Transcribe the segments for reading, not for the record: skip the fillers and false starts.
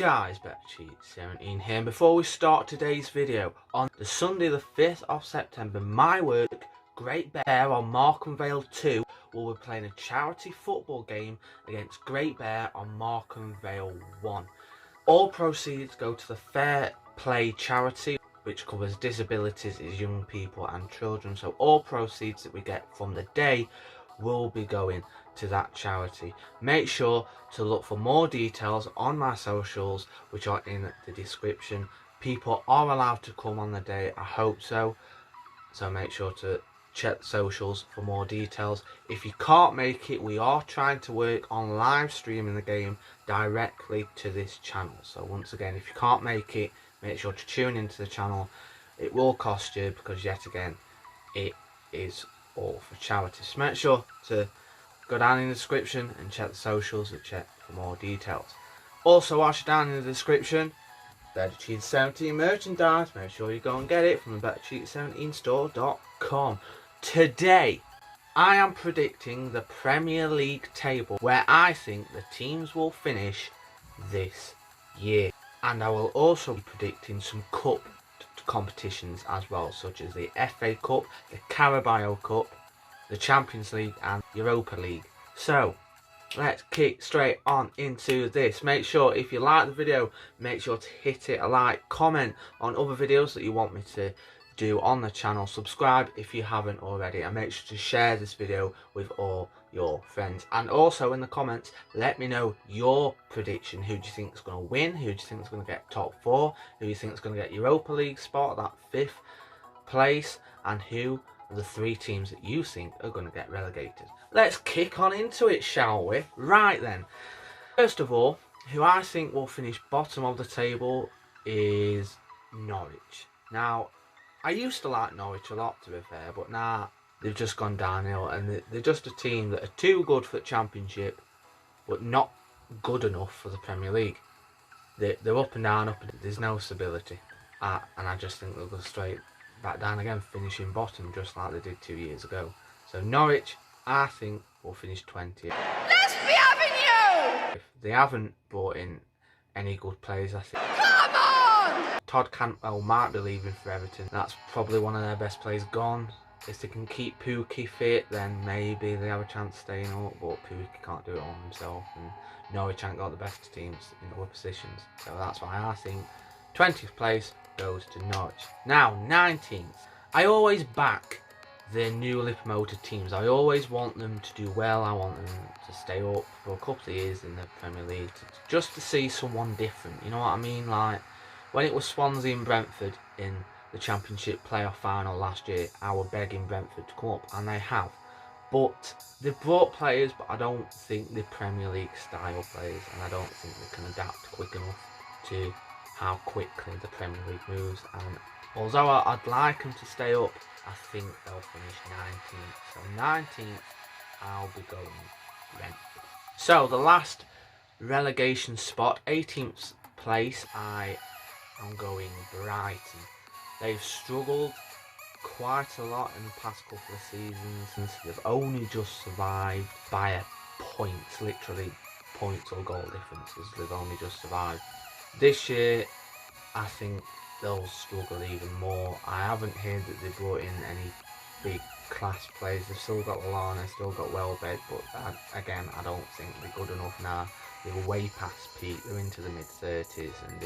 guys, BetterCheat17 here, and before we start today's video, on the Sunday the 5th of September, my work, Great Bear on Markham Vale 2, will be playing a charity football game against Great Bear on Markham Vale 1. All proceeds go to the Fair Play charity, which covers disabilities, young people and children, so all proceeds that we get from the day will be going to that charity. Make sure to look for more details on my socials, which are in the description. People are allowed to come on the day, I hope so make sure to check the socials for more details. If you can't make it, we are trying to work on live streaming the game directly to this channel, so once again, if you can't make it, make sure to tune into the channel. It will cost you, because yet again it is all for charity, so make sure to go down in the description and check the socials and check for more details. Also, whilst you're down in the description, BetterCheat17 merchandise, make sure you go and get it from the BetterCheat17store.com. Today I am predicting the Premier League table, where I think the teams will finish this year, and I will also be predicting some cup competitions as well, such as the FA Cup, the Carabao Cup, the Champions League and Europa League. So let's kick straight on into this. Make sure, if you like the video, make sure to hit it a like, comment on other videos that you want me to do on the channel, subscribe if you haven't already, and make sure to share this video with all your friends. And also in the comments, let me know your prediction. Who do you think is going to win? Who do you think is going to get top 4? Who do you think is going to get Europa League spot, that 5th place? And who are the 3 teams that you think are going to get relegated? Let's kick on into it, shall we? Right then, first of all, who I think will finish bottom of the table is Norwich. Now, I used to like Norwich a lot, to be fair, but now they've just gone downhill, and they're just a team that are too good for the Championship but not good enough for the Premier League. They're up and down, there's no stability, and I just think they'll go straight back down again, finishing bottom just like they did 2 years ago. So Norwich, I think, will finish 20th. Let's be having you! If they haven't brought in any good players, I think. Come on! Todd Cantwell might be leaving for Everton. That's probably one of their best players gone. If they can keep Pookie fit, then maybe they have a chance of staying up, but Pookie can't do it all himself, and Norwich ain't got the best teams in other positions. So that's why I think 20th place goes to Norwich. Now, 19th. I always back the newly promoted teams. I always want them to do well. I want them to stay up for a couple of years in the Premier League, just to see someone different. You know what I mean? Like when it was Swansea and Brentford in the Championship playoff final last year, I was begging Brentford to come up, and they have. But they've brought players, but I don't think they're Premier League style players, and I don't think they can adapt quick enough to how quickly the Premier League moves. And although I'd like them to stay up, I think they'll finish 19th. So 19th, I'll be going Brentford. So the last relegation spot, 18th place, I am going Brighton. They've struggled quite a lot in the past couple of seasons, since they've only just survived by a point, literally points or goal differences. They've only just survived. This year, I think they'll struggle even more. I haven't heard that they brought in any big class players. They've still got Lallana, still got Welbeck, but again, I don't think they're good enough now. They were way past peak. They're into the mid-30s, and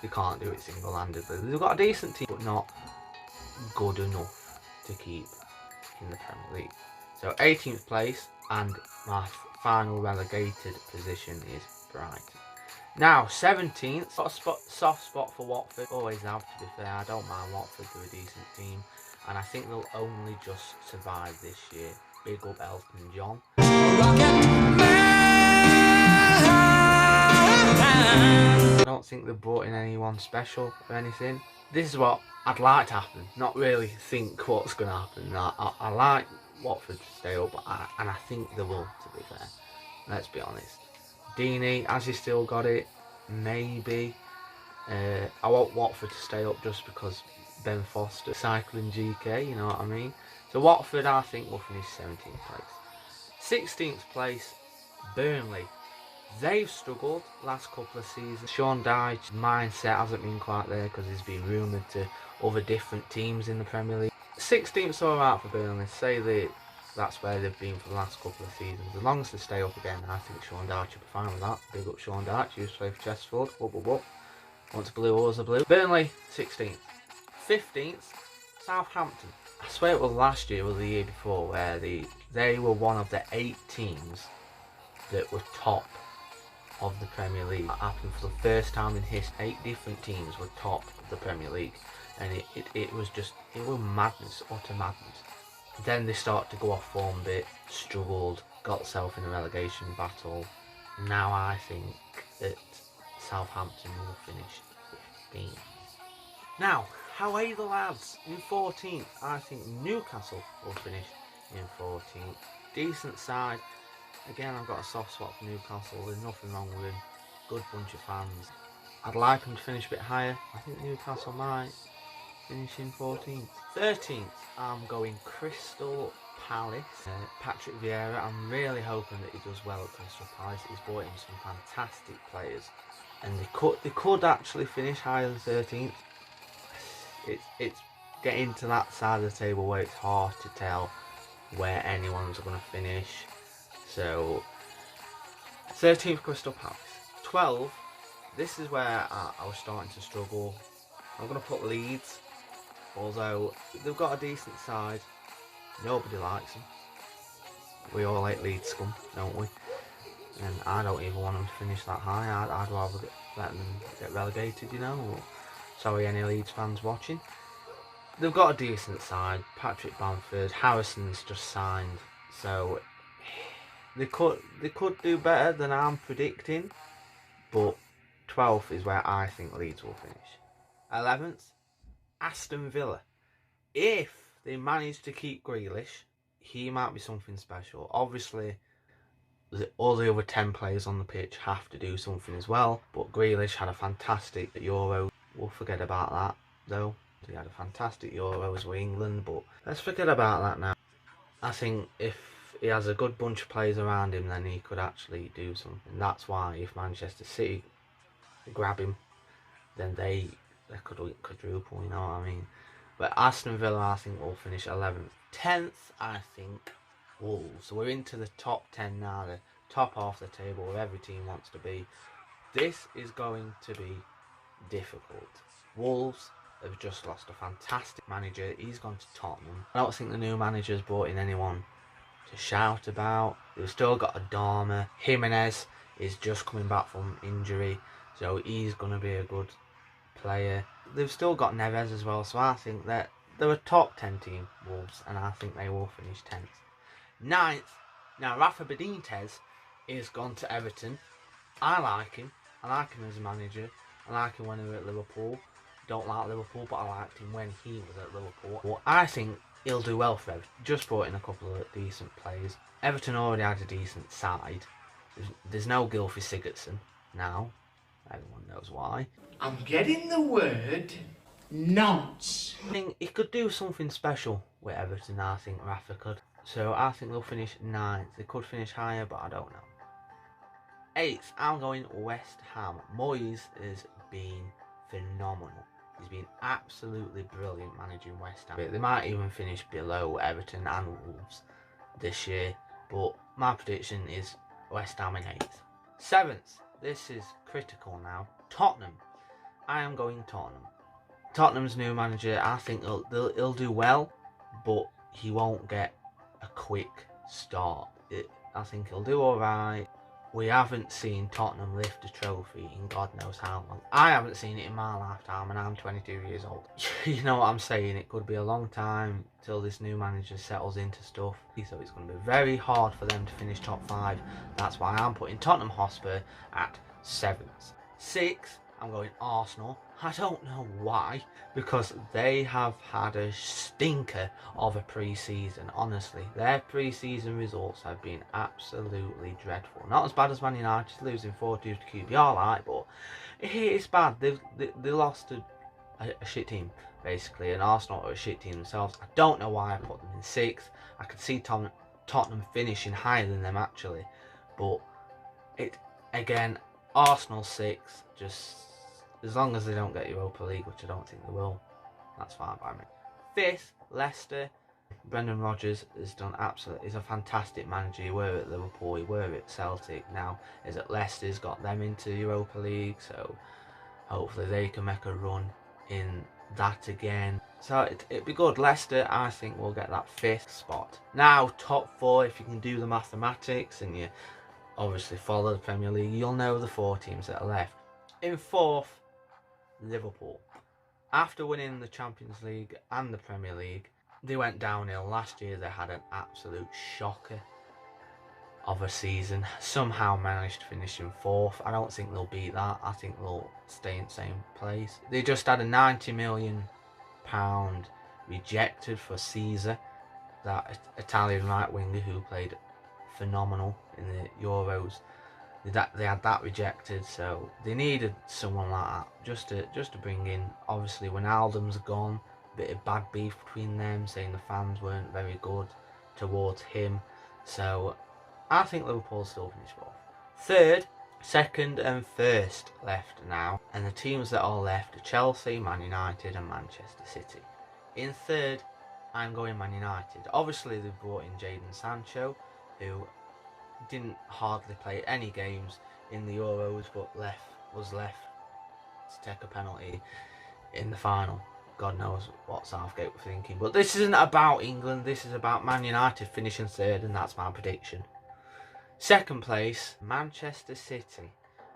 they can't do it single-handedly. They've got a decent team, but not good enough to keep in the Premier League. So 18th place, and my final relegated position is Brighton. Now 17th, got a soft spot for Watford. Always have, to be fair. I don't mind Watford, they're a decent team, and I think they'll only just survive this year. Big up Elton John. I don't think they've brought in anyone special or anything. This is what I'd like to happen, not really think what's going to happen. I like Watford to stay up, and I think they will, to be fair. Let's be honest. Deeney, has he still got it? Maybe. I want Watford to stay up just because Ben Foster, cycling GK, you know what I mean? So Watford, I think, will finish 17th place. 16th place, Burnley. They've struggled last couple of seasons. Sean Dyche's mindset hasn't been quite there because he's been rumoured to other different teams in the Premier League. 16th's alright for Burnley. Say that's where they've been for the last couple of seasons. As long as they stay up again, I think Sean Dyche will be fine with that. Big up Sean Dyche, used to play for Chesterfield. Once blue, always a blue. Burnley, 16th. 15th, Southampton. I swear it was last year or the year before where they were one of the 8 teams that were top of the Premier League. That happened for the first time in history. 8 different teams were top of the Premier League, and it was madness, utter madness. Then they started to go off form a bit, struggled, got themselves in a relegation battle. Now I think that Southampton will finish 15th. Now, how are the lads? In 14th, I think Newcastle will finish in 14th. Decent side. Again, I've got a soft spot for Newcastle. There's nothing wrong with him. Good bunch of fans. I'd like them to finish a bit higher. I think Newcastle might finish in 14th. 13th, I'm going Crystal Palace. Patrick Vieira, I'm really hoping that he does well at Crystal Palace. He's brought in some fantastic players, and they could actually finish higher than 13th. It's getting to that side of the table where it's hard to tell where anyone's going to finish. So 13th, Crystal Palace. 12, this is where I was starting to struggle. I'm going to put Leeds, although they've got a decent side. Nobody likes them. We all like Leeds scum, don't we? And I don't even want them to finish that high. I'd rather let them get relegated, you know. Sorry, any Leeds fans watching. They've got a decent side. Patrick Bamford, Harrison's just signed, so they could do better than I'm predicting. But 12th is where I think Leeds will finish. 11th, Aston Villa. If they manage to keep Grealish, he might be something special. Obviously, all the other 10 players on the pitch have to do something as well. But Grealish had a fantastic Euro. We'll forget about that, though. He had a fantastic Euros with England, but let's forget about that now. I think if he has a good bunch of players around him, then he could actually do something. That's why if Manchester City grab him, then they could quadruple, you know what I mean? But Aston Villa, I think, will finish 11th. 10th, I think, Wolves. So we're into the top 10 now, the top half of the table where every team wants to be. This is going to be difficult. Wolves have just lost a fantastic manager. He's gone to Tottenham. I don't think the new manager's brought in anyone to shout about. They've still got Adama. Jimenez is just coming back from injury, so he's going to be a good player. They've still got Neves as well, so I think that they're a top 10 team, Wolves, and I think they will finish 10th. 9th, now Rafa Benitez is gone to Everton. I like him. I like him as a manager. I like him when he was at Liverpool. Don't like Liverpool, but I liked him when he was at Liverpool. Well, I think he'll do well for Everton. Just brought in a couple of decent players. Everton already had a decent side. There's no Gylfi Sigurdsson now. Everyone knows why. I'm getting the word nonce. I think he could do something special with Everton, I think Rafa could. So I think they'll finish 9th. They could finish higher, but I don't know. 8th, I'm going West Ham. Moyes has been phenomenal. He's been absolutely brilliant managing West Ham. They might even finish below Everton and Wolves this year, but my prediction is West Ham in 8th. 7th, this is critical now. Tottenham. I am going Tottenham. Tottenham's new manager, I think he'll do well, but he won't get a quick start. I think he'll do alright. We haven't seen Tottenham lift a trophy in God knows how long. I haven't seen it in my lifetime, and I'm 22 years old. You know what I'm saying? It could be a long time till this new manager settles into stuff. So it's going to be very hard for them to finish top 5. That's why I'm putting Tottenham Hotspur at 7th. 6th, I'm going Arsenal. I don't know why, because they have had a stinker of a pre-season. Honestly, their pre-season results have been absolutely dreadful. Not as bad as Man United losing 4-2 to QPR, like, but it's bad. They lost to a shit team, basically, and Arsenal are a shit team themselves. I don't know why I put them in 6th. I could see Tottenham finishing higher than them, actually, but Again, Arsenal 6, just as long as they don't get Europa League, which I don't think they will, that's fine by me. 5th, Leicester. Brendan Rodgers has done absolutely. He's a fantastic manager. He were at Liverpool, he were at Celtic. Now he's at Leicester. He's got them into Europa League, so hopefully they can make a run in that again. So it'd be good. Leicester, I think, will get that 5th spot. Now top 4, if you can do the mathematics and you obviously follow the Premier League, you'll know the 4 teams that are left. In 4th, Liverpool. After winning the Champions League and the Premier League, they went downhill. Last year they had an absolute shocker of a season. Somehow managed to finish in 4th. I don't think they'll beat that. I think they'll stay in the same place. They just had a £90 million rejected for Caesar, that Italian right winger who played phenomenal in the Euros. They had that rejected, so they needed someone like that just to bring in. Obviously, when Wijnaldum's gone, bit of bad beef between them, saying the fans weren't very good towards him. So I think Liverpool still finish 4th. 3rd, 2nd and 1st left now, and the teams that are left are Chelsea, Man United and Manchester City. In 3rd, I'm going Man United. Obviously they've brought in Jadon Sancho, who didn't hardly play any games in the Euros, but was left to take a penalty in the final. God knows what Southgate were thinking. But this isn't about England, this is about Man United finishing 3rd, and that's my prediction. 2nd place, Manchester City.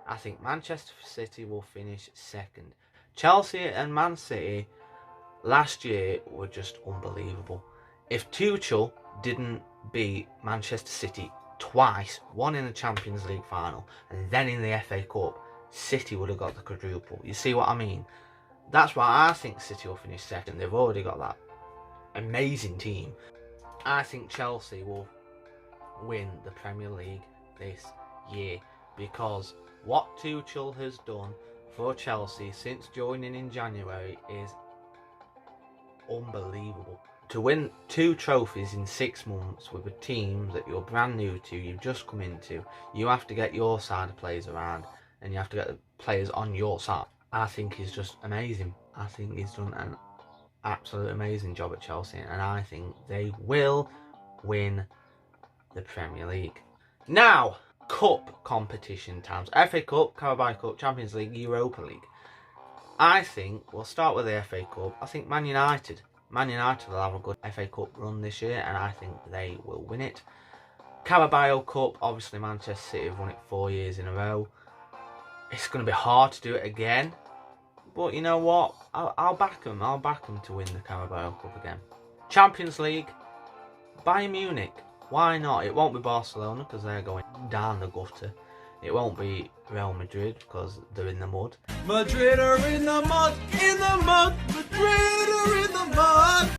I think Manchester City will finish 2nd. Chelsea and Man City last year were just unbelievable. If Tuchel didn't beat Manchester City twice, one in the Champions League final and then in the FA Cup, City would have got the quadruple. You see what I mean? That's why I think City will finish 2nd. They've already got that amazing team. I think Chelsea will win the Premier League this year, because what Tuchel has done for Chelsea since joining in January is unbelievable. To win 2 trophies in 6 months with a team that you're brand new to, you've just come into, you have to get your side of players around and you have to get the players on your side. I think he's just amazing. I think he's done an absolute amazing job at Chelsea, and I think they will win the Premier League. Now, cup competition times. FA Cup, Carabao Cup, Champions League, Europa League. I think we'll start with the FA Cup. I think Man United will have a good FA Cup run this year, and I think they will win it. Carabao Cup, obviously Manchester City have won it 4 years in a row. It's going to be hard to do it again, but you know what? I'll back them. I'll back them to win the Carabao Cup again. Champions League, Bayern Munich. Why not? It won't be Barcelona because they're going down the gutter. It won't be Real Madrid because they're in the mud. Madrid are in the mud, Madrid are in the mud.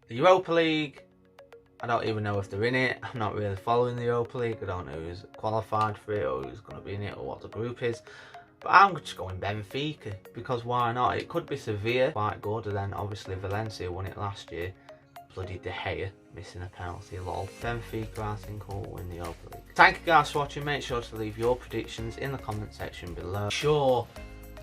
The Europa League, I don't even know if they're in it. I'm not really following the Europa League. I don't know who's qualified for it or who's going to be in it or what the group is. But I'm just going Benfica, because why not? It could be Sevilla, quite good, and then obviously Valencia won it last year. Bloody De Gea missing a penalty, lol. Benfica, I think, will win the Europa League. Thank you guys for watching. Make sure to leave your predictions in the comment section below. Sure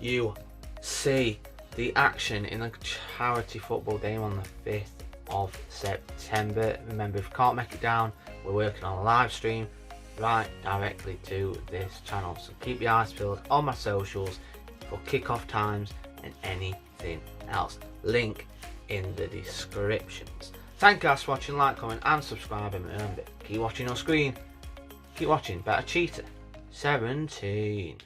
you see the action in the charity football game on the 5th of September. Remember, if you can't make it down, we're working on a live stream right directly to this channel, so keep your eyes peeled on my socials for kickoff times and anything else. Link in the descriptions. Thank you guys for watching. Like, comment and subscribe, and remember, keep watching your screen, keep watching Better Cheater 17.